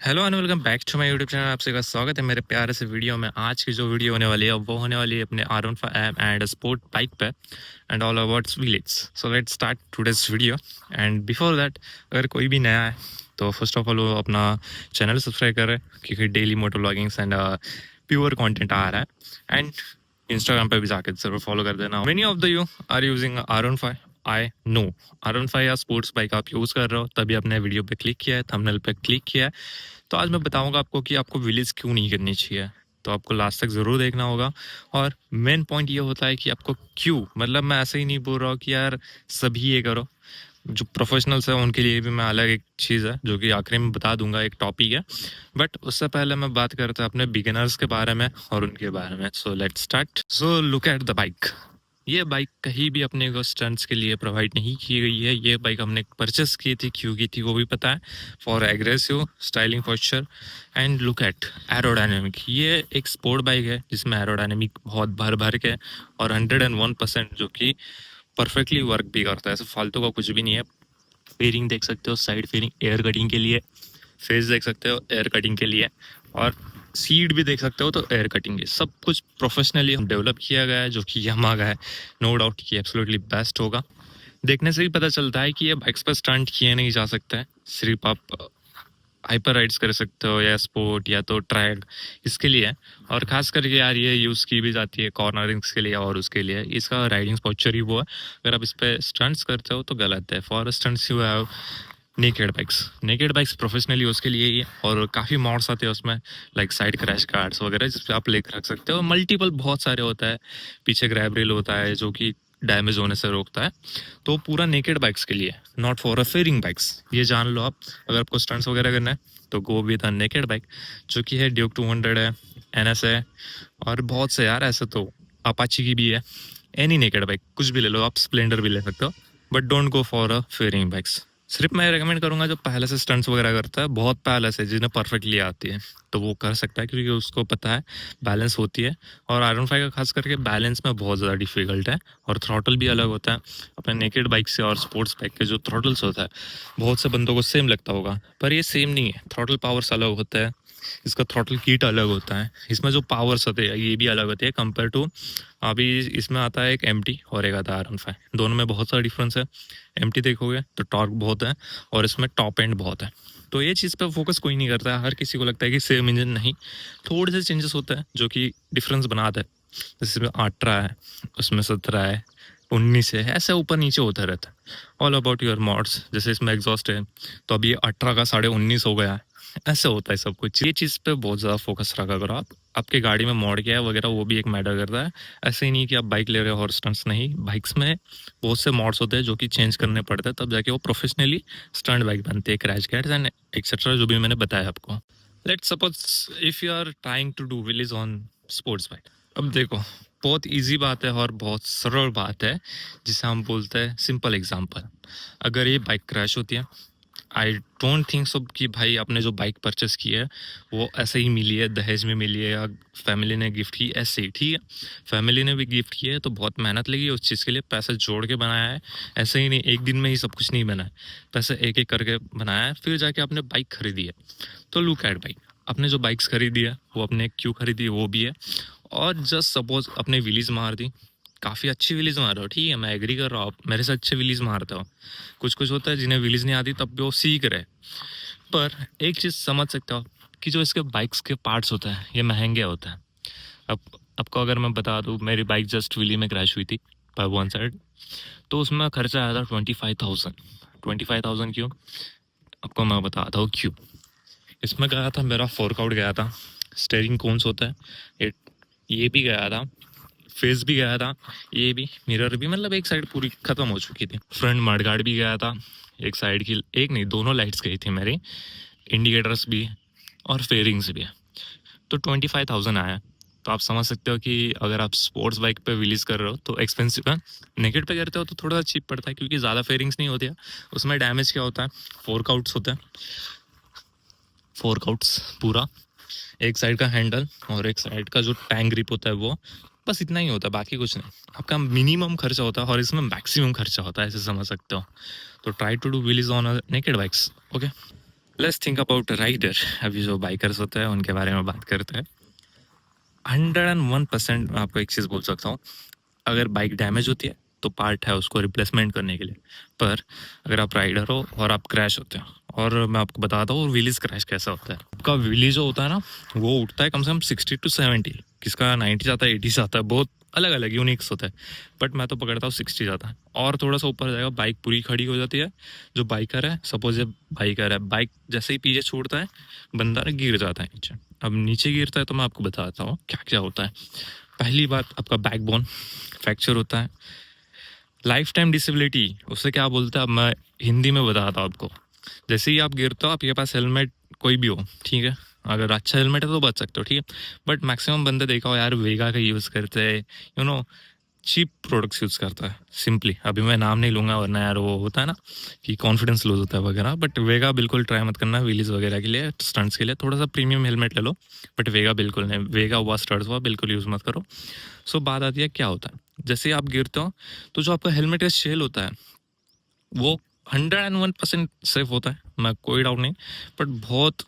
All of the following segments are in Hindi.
Hello and welcome back to my YouTube channel. आपसे का स्वागत है मेरे प्यारे से वीडियो में। आज की जो वीडियो होने वाली है वो होने वाली है अपने R15 एंड स्पोर्ट बाइक पे and all about village. So let's start today's video. And before that, अगर कोई भी नया है तो फर्स्ट ऑफ ऑल वो अपना चैनल सब्सक्राइब करे, क्योंकि daily moto vloggings and pure content आ रहा है। एंड इंस्टाग्राम पे भी जाकर जरूर फॉलो कर देना। Many of the you are using R15। I know R15 या स्पोर्ट्स बाइक आप यूज़ कर रहे हो, तभी आपने वीडियो पे क्लिक किया है, थंबनेल पे क्लिक किया है। तो आज मैं बताऊंगा आपको कि आपको विलेज क्यों नहीं करनी चाहिए। तो आपको लास्ट तक ज़रूर देखना होगा। और मेन पॉइंट ये होता है कि आपको क्यों, मतलब मैं ऐसे ही नहीं बोल रहा हूँ कि यार सभी ये करो। जो प्रोफेशनल्स है उनके लिए भी मैं अलग एक चीज़ है जो कि आखिरी में बता दूंगा, एक टॉपिक है। बट उससे पहले मैं बात करता हूँ अपने बिगिनर्स के बारे में और उनके बारे में। So let's start. So look at the bike. ये बाइक कहीं भी अपने को स्टंट्स के लिए प्रोवाइड नहीं की गई है। ये बाइक हमने परचेस की थी, क्यों की थी वो भी पता है, for aggressive styling posture and look at aerodynamic. ये एक स्पोर्ट बाइक है जिसमें एरोडायनेमिक बहुत भर भर के और 101% जो कि परफेक्टली वर्क भी करता है। ऐसे फालतू का कुछ भी नहीं है। फेयरिंग देख सकते हो, साइड फेयरिंग एयर कटिंग के लिए, फेस देख सकते हो एयर कटिंग के लिए, और सीड भी देख सकते हो तो एयर कटिंग है। सब कुछ प्रोफेशनली डेवलप किया गया है, जो कि यामाहा का है। नो डाउट कि एब्सोल्युटली बेस्ट होगा। देखने से ही पता चलता है कि ये बाइक्स पर स्टंट किए नहीं जा सकता है। सिर्फ आप हाइपर राइड्स कर सकते हो या स्पोर्ट या तो ट्रैक, इसके लिए है। और खास करके यार ये यूज़ की भी जाती है कॉर्नरिंग्स के लिए और उसके लिए। इसका राइडिंग पोस्चर ही वो है। अगर आप इस पर स्टंट्स करते हो तो गलत है। For stunts you have naked bikes. Naked bikes professionally उसके लिए ही है, और काफ़ी मॉड्स आते हैं उसमें, लाइक साइड क्रैश कार्ड्स वगैरह, जिस पे आप लेकर रख सकते हो। मल्टीपल बहुत सारे होता है। पीछे ग्रैब रेल होता है जो कि डैमेज होने से रोकता है। तो पूरा नेकेड बाइक्स के लिए, not for a fairing bikes, ये जान लो आप। अगर आपको स्टंट्स वगैरह करना है तो go with a naked bike, जो कि है ड्यूक 200 है, NS है, और बहुत से यार ऐसे तो अपाची की भी है। एनी नेकेड बाइक कुछ भी ले लो आप, स्प्लेंडर भी ले सकते हो। But don't go for a fairing bikes. सिर्फ मैं रेकमेंड करूंगा जो पहले से स्टंट्स वगैरह करता है, बहुत पहले से, जिन्हें परफेक्टली आती है, तो वो कर सकता है, क्योंकि उसको पता है बैलेंस होती है। और R15 का खास करके बैलेंस में बहुत ज़्यादा डिफिकल्ट है, और थ्रॉटल भी अलग होता है। अपने नेकेड बाइक से और स्पोर्ट्स बाइक के जो थ्रॉटल्स होता है, बहुत से बंदों को सेम लगता होगा, पर ये सेम नहीं है। थ्रॉटल पावर्स अलग होता है, इसका थ्रॉटल किट अलग होता है, इसमें जो पावर्स होते हैं ये भी अलग होते हैं कंपेयर टू। अभी इसमें आता है एक MT और एक आता है R15, दोनों में बहुत सारा डिफरेंस है। MT देखोगे तो टॉर्क बहुत है, और इसमें टॉप एंड बहुत है। तो ये चीज़ पे फोकस कोई नहीं करता है। हर किसी को लगता है कि सेम इंजन, नहीं, थोड़े से चेंजेस होते हैं जो कि डिफरेंस बनाते हैं। जैसे इसमें 18 है, उसमें 17 है, 19 है, ऐसे ऊपर नीचे होता रहता है। All about your mods. जैसे इसमें एग्जॉस्ट है तो अभी 18 का 19.5 हो गया है। ऐसे होता है सब कुछ। ये चीज़ पे बहुत ज़्यादा फोकस रखा करो आप। आपके गाड़ी में मॉड क्या है वगैरह, वो भी एक मैटर करता है। ऐसे ही नहीं कि आप बाइक ले रहे हो और स्टंट्स नहीं। बाइक्स में बहुत से मॉड्स होते हैं जो कि चेंज करने पड़ते हैं, तब जाके वो प्रोफेशनली स्टंट बाइक बनती है, क्रैश गार्ड्स एंड एक्सेट्रा, जो भी मैंने बताया आपको। Let's suppose if you are trying to do village on sports bike. अब देखो, बहुत इजी बात है और बहुत सरल बात है, जिसे हम बोलते हैं सिंपल एग्जांपल। अगर ये बाइक क्रैश होती है, आई डोंट थिंक सो कि भाई आपने जो बाइक परचेस की है वो ऐसे ही मिली है, दहेज में मिली है, या फैमिली ने गिफ्ट की, ऐसे ही। ठीक है, फैमिली ने भी गिफ्ट किया है तो बहुत मेहनत लगी उस चीज़ के लिए, पैसे जोड़ के बनाया है। ऐसे ही नहीं, एक दिन में ही सब कुछ नहीं बना है। पैसे एक एक करके बनाया है, फिर जाके आपने बाइक खरीदी है। तो लुक एट बाइक। आपने जो बाइक्स खरीदी है वो अपने क्यों खरीदी है वो भी है। और जस्ट सपोज अपने व्हील्स मार दी, काफ़ी अच्छी व्हील्स मार रहे हो, ठीक है, मैं एग्री कर रहा हूँ, आप मेरे से अच्छे व्हील्स मारते हो। कुछ कुछ होता है जिन्हें व्हील्स नहीं आती, तब भी वो सीख रहे। पर एक चीज़ समझ सकते हो कि जो इसके बाइक्स के पार्ट्स होते हैं ये महंगे होते हैं। अब आपको अगर मैं बता दूँ, मेरी बाइक जस्ट व्हीली में क्रैश हुई थी बाय वन साइड, तो उसमें खर्चा आया था 25,000। 25,000 क्यों, आपको मैं बताता हूँ क्यों। इसमें गया था मेरा फोर्क आउट गया था, स्टेयरिंग कोन्स होता है ये भी गया था, फेस भी गया था, ये भी, मिरर भी, मतलब एक साइड पूरी खत्म हो चुकी थी। फ्रंट मडगार्ड भी गया था, एक साइड की, एक नहीं दोनों लाइट्स गई थी मेरी, इंडिकेटर्स भी, और फेयरिंग्स भी। तो 25,000 आया। तो आप समझ सकते हो कि अगर आप स्पोर्ट्स बाइक पे रिलीज कर रहे हो तो एक्सपेंसिव है। नेकेड पे करते हो तो थोड़ा सा चीप पड़ता है, क्योंकि ज़्यादा फेयरिंग्स नहीं होती है। उसमें डैमेज क्या होता है, फोर्क आउट्स होते हैं, फोर्क आउट्स पूरा, एक साइड का हैंडल और एक साइड का जो टैंक ग्रिप होता है वो, बस इतना ही होता है, बाकी कुछ नहीं। आपका मिनिमम खर्चा होता है और इसमें मैक्सिमम खर्चा होता है, ऐसे समझ सकते हो। तो try to do wheels on naked bikes, okay. Let's think about rider. अभी जो बाइकर्स होते हैं उनके बारे में बात करते हैं। 101% मैं आपको एक चीज़ बोल सकता हूँ, अगर बाइक डैमेज होती है तो पार्ट है उसको रिप्लेसमेंट करने के लिए। पर अगर आप राइडर हो और आप क्रैश होते हो, और मैं आपको बताता हूँ व्हीलीज क्रैश कैसा होता है। आपका व्हीली जो होता है ना, वो उठता है कम से कम 60 to 70, किसका 90 जाता है, 80 जाता है, बहुत अलग अलग यूनिक्स होता है। बट मैं तो पकड़ता हूँ 60 जाता है, और थोड़ा सा ऊपर जाएगा बाइक पूरी खड़ी हो जाती है। जो बाइकर है, सपोज ये बाइकर है, बाइक जैसे ही पीछे छूटता है, बंदा ना गिर जाता है नीचे। अब नीचे गिरता है तो मैं आपको बताता हूँ क्या क्या होता है। पहली बात, आपका बैकबोन फ्रैक्चर होता है। लाइफ टाइम डिसेबिलिटी उसे क्या बोलते हैं, अब मैं हिंदी में बताता हूँ आपको। जैसे ही आप गिरते हो, आपके पास हेलमेट कोई भी हो, ठीक है, अगर अच्छा हेलमेट है तो बच सकते हो, ठीक है। बट मैक्सिमम बंदे देखा हो यार, वेगा का यूज़ करते हैं, चीप प्रोडक्ट्स यूज़ करता है सिंपली। अभी मैं नाम नहीं लूँगा, वरना यार वो होता है ना कि कॉन्फिडेंस लूज होता है वगैरह। बट वेगा बिल्कुल ट्राई मत करना व्हीलीज वगैरह के लिए, स्टंट्स के लिए थोड़ा सा प्रीमियम हेलमेट ले लो। बट वेगा बिल्कुल नहीं, वेगा हुआ स्टर्ट्स हुआ बिल्कुल यूज़ मत करो। सो बात आती है क्या होता है, जैसे ही आप गिरते हो तो जो आपका हेलमेट का शेल होता है वो 101% सेफ होता है, मैं कोई डाउट नहीं। बट बहुत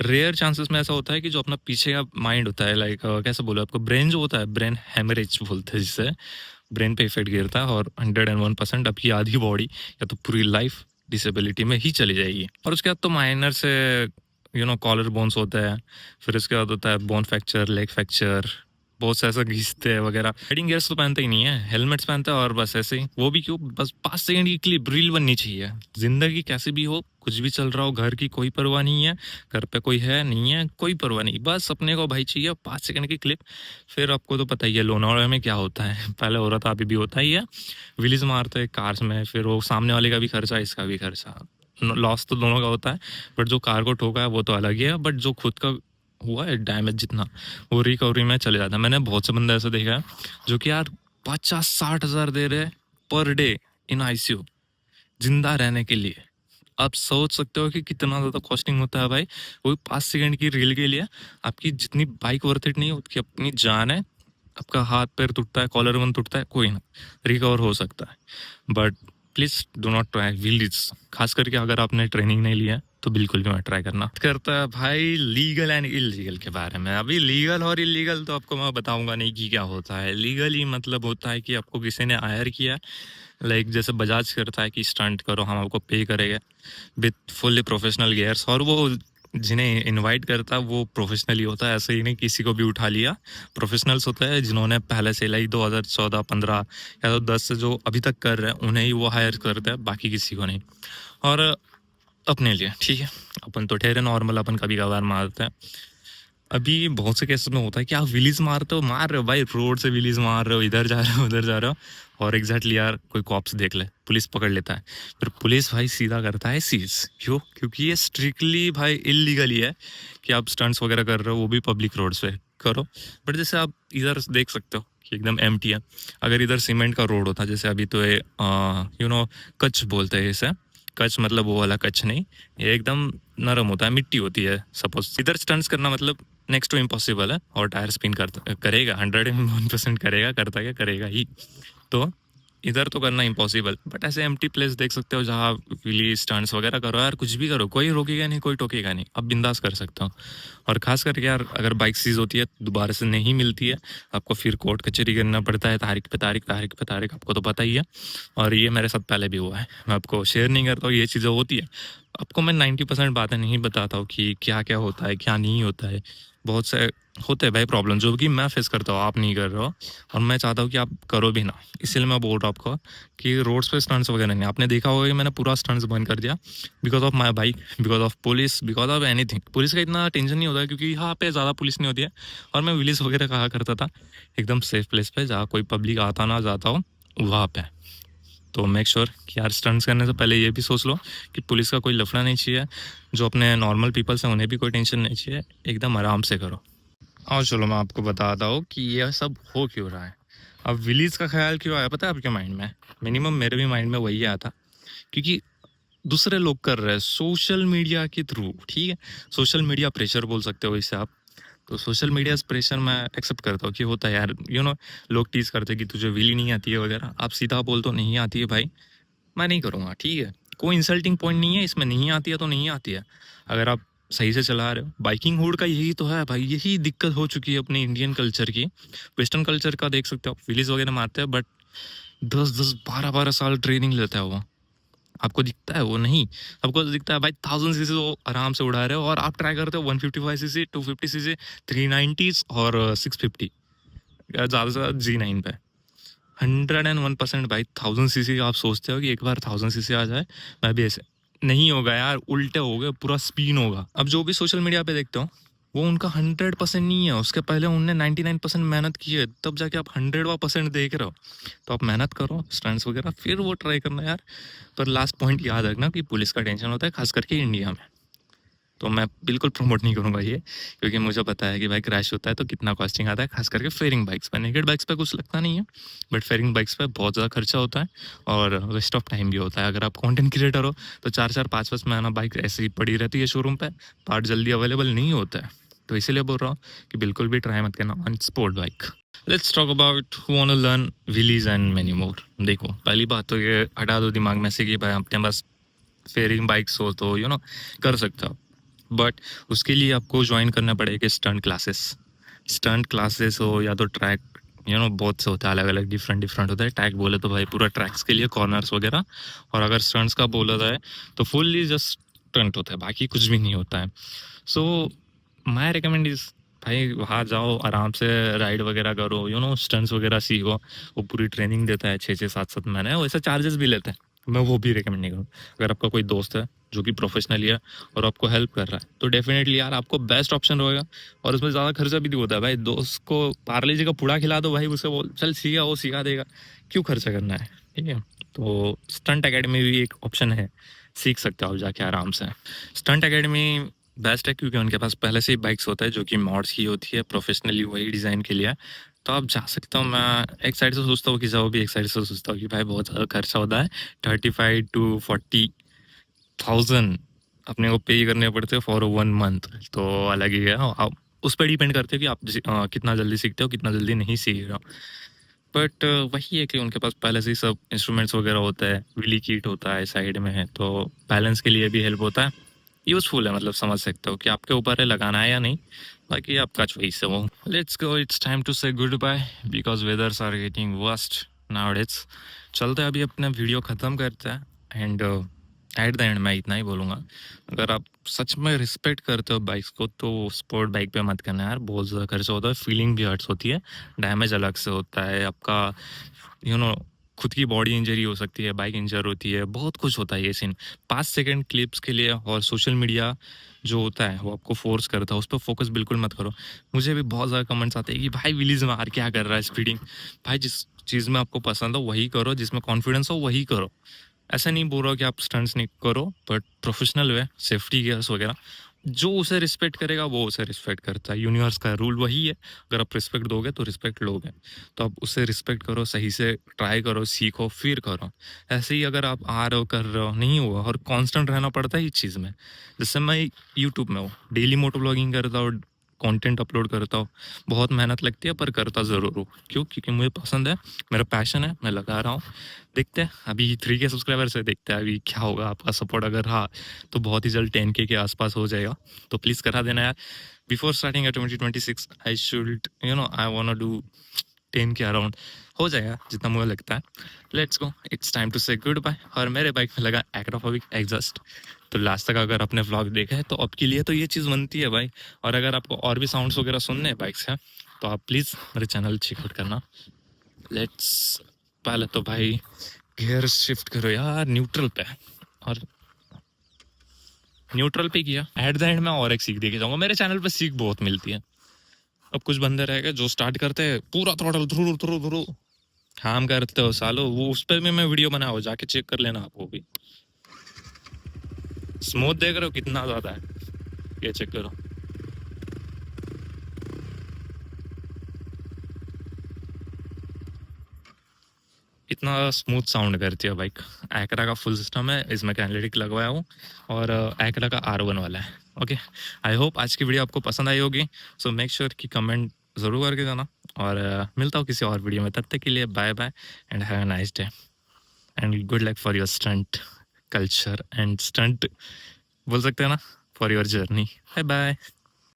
रेयर चांसेस में ऐसा होता है कि जो अपना पीछे का माइंड होता है, लाइक कैसे बोलो, आपको ब्रेन जो होता है, ब्रेन हेमरेज बोलते हैं जिससे ब्रेन पे इफेक्ट गिरता है, और 101% आपकी आधी बॉडी या तो पूरी लाइफ डिसेबिलिटी में ही चली जाएगी। और उसके बाद तो माइनर से कॉलर बोन्स होता है, फिर उसके बाद होता है बोन फ्रैक्चर, लेग फ्रैक्चर, बहुत से ऐसा घिसते हैं वगैरह। राइडिंग गियर्स तो पहनते ही नहीं है, हेलमेट्स पहनते हैं, और बस ऐसे ही, वो भी क्यों, बस 5 सेकंड की क्लिप रील बननी चाहिए। जिंदगी कैसी भी हो, कुछ भी चल रहा हो, घर की कोई परवाह नहीं है, घर पे कोई है नहीं है, कोई परवाह नहीं, बस अपने को भाई चाहिए 5 सेकंड की क्लिप। फिर आपको तो पता ही है लोनावाला में क्या होता है, पहले हो रहा था, अभी भी होता ही है, व्हील्स मारते हैं कार्स में, फिर वो सामने वाले का भी खर्चा, इसका भी खर्चा, लॉस तो दोनों का होता है। बट जो कार को ठोका है वो तो अलग ही है, बट जो खुद का हुआ है डैमेज जितना, वो रिकवरी में चले जाता है। मैंने बहुत से बंदे ऐसे देखा है जो कि यार 50-60 हज़ार दे रहे पर डे इन आईसीयू जिंदा रहने के लिए। आप सोच सकते हो कि कितना ज़्यादा कॉस्टिंग होता है भाई, वो 5 सेकंड की रील के लिए। आपकी जितनी बाइक वर्थ इट नहीं है, उसकी अपनी जान है। आपका हाथ पैर टूटता है, कॉलर वन टूटता है, कोई ना, रिकवर हो सकता है। But please do not try wheels, खास करके अगर आपने ट्रेनिंग नहीं लिया है, तो बिल्कुल भी मत ट्राई करना। करता है भाई लीगल एंड इलीगल के बारे में। अभी लीगल और इलीगल तो आपको मैं बताऊंगा नहीं कि क्या होता है। लीगली मतलब होता है कि आपको किसी ने हायर किया, लाइक जैसे बजाज करता है कि स्टंट करो, हम आपको पे करेंगे विथ फुल्ली प्रोफेशनल गियर्स, और वो जिन्हें इनवाइट करता है वो प्रोफेशनली होता है, ऐसे ही नहीं किसी को भी उठा लिया। प्रोफेशनल्स होते हैं जिन्होंने पहले से लाइक 2014-15 या तो 10 से जो अभी तक कर रहे हैं, उन्हें ही वो हायर करते हैं, बाकी किसी को नहीं। और अपने लिए ठीक है, अपन तो ठहरे नॉर्मल, अपन कभी कभार मारते हैं। अभी बहुत से केसेस में होता है कि आप विलीज मारते हो, मार रहे हो भाई, रोड से विलीज मार रहे हो, इधर जा रहे हो उधर जा रहे हो, और एग्जैक्टली यार कोई कॉप्स देख ले, पुलिस पकड़ लेता है, फिर पुलिस भाई सीधा करता है सीज। क्यों? क्योंकि ये स्ट्रिक्टली भाई इलीगली है कि आप स्टंट्स वगैरह कर रहे हो, वो भी पब्लिक रोड्स पे करो। बट जैसे आप इधर देख सकते हो कि एकदम एम्प्टी है। अगर इधर सीमेंट का रोड होता, जैसे अभी तो ये कच्छ बोलते हैं इसे, कच्छ मतलब वो वाला कच्छ नहीं, ये एकदम नरम होता है, मिट्टी होती है। सपोज इधर स्टंट्स करना मतलब नेक्स्ट टू इम्पॉसिबल है, और टायर स्पिन करेगा, 101% करेगा, करता क्या करेगा ही। तो इधर तो करना इम्पॉसिबल। बट ऐसे एम्प्टी प्लेस देख सकते हो जहाँ व्हीली स्टंट्स वगैरह करो यार, कुछ भी करो, कोई रोकेगा नहीं, कोई टोकेगा नहीं, अब बिंदास कर सकते हो। और खास करके यार अगर बाइक सीज होती है, दोबारा से नहीं मिलती है, आपको फिर कोर्ट कचहरी करना पड़ता है, तारीख पे तारीख, तारीख पे तारीख, आपको तो पता ही है। और ये मेरे साथ पहले भी हुआ है, मैं आपको शेयर नहीं करता हूँ, ये चीज़ें होती है। आपको मैं 90% बातें नहीं बताता हूँ कि क्या क्या होता है क्या नहीं होता है। बहुत से होते हैं भाई प्रॉब्लम जो कि मैं फेस करता हूँ, आप नहीं कर रहे हो, और मैं चाहता हूँ कि आप करो भी ना। इसलिए मैं बोल रहा हूँ आपको कि रोड्स पे स्टंट्स वगैरह नहीं। आपने देखा होगा कि मैंने पूरा स्टंट्स बंद कर दिया, because of my bike, because of police, because of anything. Police का इतना टेंशन नहीं होता है क्योंकि यहाँ पे ज़्यादा पुलिस नहीं होती है, और मैं विलेज वगैरह कहा करता था एकदम सेफ प्लेस पे जहाँ कोई पब्लिक आता ना जाता हो, वहाँ पे। तो मेक श्योर कि यार स्टंट्स करने से पहले ये भी सोच लो कि पुलिस का कोई लफड़ा नहीं चाहिए, जो अपने नॉर्मल पीपल्स हैं उन्हें भी कोई टेंशन नहीं चाहिए, एकदम आराम से करो। और चलो मैं आपको बताता हूँ कि यह सब हो क्यों रहा है। अब विलीज का ख्याल क्यों आया पता है आपके माइंड में? मिनिमम मेरे भी माइंड में वही आया था, क्योंकि दूसरे लोग कर रहे हैं सोशल मीडिया के थ्रू, ठीक है, सोशल मीडिया प्रेशर बोल सकते हो इसे आप। तो सोशल मीडिया प्रेशर मैं एक्सेप्ट करता हूँ कि होता है यार, लोग टीज करते हैं कि तुझे व्हीली नहीं आती है वगैरह, आप सीधा बोल तो नहीं आती है भाई, मैं नहीं करूँगा, ठीक है। कोई इंसल्टिंग पॉइंट नहीं है इसमें, नहीं आती है तो नहीं आती है, अगर आप सही से चला रहे हो। बाइकिंग हुड का यही तो है भाई, यही दिक्कत हो चुकी है अपने इंडियन कल्चर की। वेस्टर्न कल्चर का देख सकते हो, व्हील्स वगैरह मारते हैं, बट 10-10 12-12 साल ट्रेनिंग लेता है वो। आपको दिखता है वो नहीं, आपको दिखता है भाई 1000 सीसी वो आराम से उड़ा रहे हो, और आप ट्राई करते हो 155 सीसी, 250 सीसी, 390s और 650, ज़्यादा से ज़्यादा G9 पे। 101% भाई 1000 सीसी आप सोचते हो कि एक बार 1000 सीसी आ जाए, मैं भी ऐसे नहीं होगा यार, उल्टे हो गए, पूरा स्पिन होगा। अब जो भी सोशल मीडिया पे देखते हो वो उनका 100% नहीं है, उसके पहले उनने 99% मेहनत की है, तब जाके आप 100% देख रहे हो। तो आप मेहनत करो स्टंट्स वगैरह, फिर वो ट्राई करना यार। पर लास्ट पॉइंट याद रखना कि पुलिस का टेंशन होता है, खास करके इंडिया में। तो मैं बिल्कुल प्रमोट नहीं करूँगा ये, क्योंकि मुझे पता है कि भाई क्रैश होता है तो कितना कॉस्टिंग आता है, खास करके फेयरिंग बाइक्स पे। नेकेड बाइक्स पे कुछ लगता नहीं है, बट फेयरिंग बाइक्स पे बहुत ज़्यादा खर्चा होता है और वेस्ट ऑफ टाइम भी होता है। अगर आप कंटेंट क्रिएटर हो तो 4-4 5-5 महीना बाइक ऐसे ही पड़ी रहती है शोरूम पे, पार्ट जल्दी अवेलेबल नहीं होता है। तो इसीलिए बोल रहा हूँ कि बिल्कुल भी ट्राई मत करना on sport bike. Let's talk about who want to learn wheelies and many more. देखो, पहली बात तो ये हटा दो दिमाग में से कि भाई अपने पास फेयरिंग बाइक्स हो तो कर सकते हो, बट उसके लिए आपको ज्वाइन करना पड़ेगा स्टंट क्लासेस। स्टंट क्लासेस हो या तो ट्रैक, बहुत से होता है, अलग अलग डिफरेंट डिफरेंट होता है। ट्रैक बोले तो भाई पूरा ट्रैक्स के लिए कॉर्नर्स वगैरह, और अगर स्टंट्स का बोला जाए तो फुल्ली जस्ट स्टंट होता है, बाकी कुछ भी नहीं होता है। सो माई रिकमेंड इज भाई वहाँ जाओ, आराम से राइड वगैरह करो, स्टंट्स वगैरह सीखो। वो पूरी ट्रेनिंग देता है 6-6 7-7 महीने, वैसे चार्जेस भी लेते हैं, मैं वो भी रिकमेंड नहीं करूँ। अगर आपका कोई दोस्त है जो कि प्रोफेशनली है और आपको हेल्प कर रहा है तो डेफिनेटली यार आपको बेस्ट ऑप्शन रहेगा, और उसमें ज़्यादा खर्चा भी नहीं होता है। भाई दोस्त को पार्ले जी का पूड़ा खिला दो भाई, उसे बोल चल सीखा, वो सिखा देगा, क्यों खर्चा करना है, ठीक है। तो स्टंट एकेडमी भी एक ऑप्शन है, सीख सकते हो आप जाके आराम से। स्टंट एकेडमी बेस्ट है क्योंकि उनके पास पहले से ही बाइक्स होता है जो कि मॉड्स की होती है, प्रोफेशनली वही डिज़ाइन के लिए। तो आप जा सकते हो। मैं एक साइड से सोचता हूँ कि जाओ भी, एक साइड से सोचता हूँ कि भाई बहुत ज़्यादा खर्चा होता है, 35 to 40,000 अपने को पे करने पड़ते हैं फॉर 1 मंथ। तो अलग ही है, आप उस पर डिपेंड करते हो कि आप कितना जल्दी सीखते हो, कितना जल्दी नहीं सीख रहे हो। बट वही है कि उनके पास पहले से ही सब इंस्ट्रूमेंट्स वगैरह होता है, व्हीली किट होता है साइड में है, तो बैलेंस के लिए भी हेल्प होता है। यूज़फुल है, मतलब समझ सकते हो कि आपके ऊपर है लगाना है या नहीं, बाकी आपका चॉइस है वो। Let's go, it's time to say good bye because weathers are getting worst nowadays. चलते हैं, अभी अपना वीडियो ख़त्म करते हैं, एंड एट द एंड मैं इतना ही बोलूँगा, अगर आप सच में रिस्पेक्ट करते हो बाइक्स को तो स्पोर्ट बाइक पे मत करना यार, बहुत ज़्यादा खर्चा होता है, फीलिंग भी हर्ट्स होती है, डैमेज अलग से होता है आपका, यू नो खुद की बॉडी इंजरी हो सकती है, बाइक इंजर होती है, बहुत कुछ होता है ये सीन। 5 सेकंड क्लिप्स के लिए, और सोशल मीडिया जो होता है वो आपको फोर्स करता है, उस पर फोकस बिल्कुल मत करो। मुझे भी बहुत ज़्यादा कमेंट्स आते हैं कि भाई विलीज मार क्या कर रहा है स्पीडिंग। भाई जिस चीज़ में आपको पसंद हो वही करो, जिसमें कॉन्फिडेंस हो वही करो। ऐसा नहीं बोल रहा कि आप स्टंट्स नहीं करो, but professional way, safety gears वगैरह, जो उसे रिस्पेक्ट करेगा वो उसे रिस्पेक्ट करता है। यूनिवर्स का रूल वही है, अगर आप रिस्पेक्ट दोगे तो रिस्पेक्ट लोगे। तो आप उससे रिस्पेक्ट करो, सही से ट्राई करो, सीखो, फिर करो। ऐसे ही अगर आप आ रहे हो, कर रहे हो, नहीं हुआ, और कांस्टेंट रहना पड़ता है इस चीज़ में। जैसे मैं यूट्यूब में हूँ, डेली मोटो ब्लॉगिंग करता हूँ, कंटेंट अपलोड करता हूँ, बहुत मेहनत लगती है पर करता ज़रूर हूँ। क्यों? क्योंकि मुझे पसंद है, मेरा पैशन है, मैं लगा रहा हूँ। देखते हैं अभी 3K सब्सक्राइबर्स है, देखते हैं अभी क्या होगा। आपका सपोर्ट अगर रहा तो बहुत ही जल्द 10K के आसपास हो जाएगा, तो प्लीज़ करा देना यार। Before starting 2026 I should I want do 10K around, हो जाएगा जितना मुझे लगता है। Let's go, it's time to say good bye. और मेरे बाइक में लगा एक्रोफोबिक एग्जॉस्ट, तो लास्ट तक अगर आपने व्लॉग देखा है तो आपके लिए तो ये चीज़ बनती है भाई। और अगर आपको और भी साउंड्स वगैरह सुनने हैं बाइक्स का तो आप प्लीज़ मेरे चैनल चेकआउट करना। लेट्स, पहले तो भाई गियर शिफ्ट करो यार न्यूट्रल पे, और न्यूट्रल पे किया। एट द एंड मैं और एक सीख दे के जाऊंगा, मेरे चैनल पे सीख बहुत मिलती है। अब कुछ बंदे रहेंगे जो स्टार्ट करते हैं पूरा थ्रॉटल थ्रू थ्रू थ्रू, काम करते हो सालो, वो उस पर भी मैं वीडियो बना हो, जाके चेक कर लेना आप वो भी। स्मूथ देख रहे हो कितना ज्यादा है, ये चेक करो। इतना स्मूथ साउंड करती है बाइक। एक्रा का फुल सिस्टम है, इसमें कैनलेटिक लगवाया हूँ, और एक्रा का R1 वाला है। ओके, आई होप आज की वीडियो आपको पसंद आई होगी। सो मेक श्योर कि कमेंट ज़रूर करके जाना, और मिलता हूँ किसी और वीडियो में। तब तक के लिए bye bye and have a nice day and good luck for your stunt. Culture and stunt बोल सकते हैं ना for your journey. Bye bye.